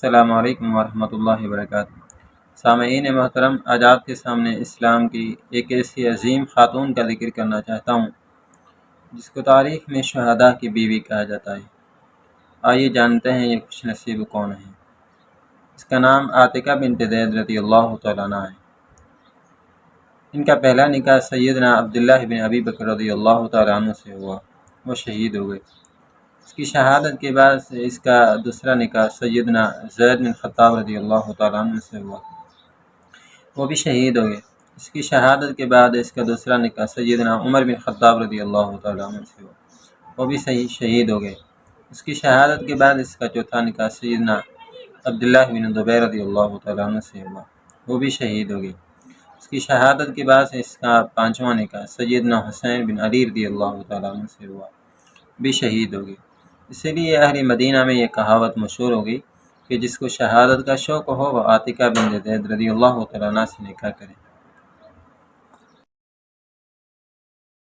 السلام علیکم ورحمۃ اللہ وبرکاتہ۔ سامعین محترم، آج آپ کے سامنے اسلام کی ایک ایسی عظیم خاتون کا ذکر کرنا چاہتا ہوں جس کو تاریخ میں شہداء کی بیوی کہا جاتا ہے۔ آئیے جانتے ہیں یہ خوش نصیب کون ہے۔ اس کا نام عاتکہ بنت زید رضی اللہ تعالیٰ عنہ ہے۔ ان کا پہلا نکاح سیدنا عبداللہ بن ابی بکر رضی اللہ تعالیٰ عنہ سے ہوا، وہ شہید ہو گئے۔ اس کی شہادت کے بعد اس کا دوسرا نکاح سیدنا زید بن خطاب رضی اللہ تعالیٰ عنہ سے ہوا، وہ بھی شہید ہو گئے۔ اس کی شہادت کے بعد اس کا دوسرا نکاح سیدنا عمر بن خطاب رضی اللہ تعالیٰ عنہ سے ہوا، وہ بھی شہید ہو گئے۔ اس کی شہادت کے بعد اس کا چوتھا نکاح سیدنا عبداللہ بن زبیر رضی اللہ تعالیٰ عنہ سے ہوا، وہ بھی شہید ہو گئے۔ اس کی شہادت کے بعد اس کا پانچواں نکاح سیدنا حسین بن علی رضی اللہ تعالیٰ عنہ سے ہوا، بھی شہید ہو گئے۔ اسی لیے اہل مدینہ میں یہ کہاوت مشہور ہو گئی کہ جس کو شہادت کا شوق ہو وہ عاتکہ بنت زید رضی اللہ تعالیٰ عنہ سے نکاح کرے۔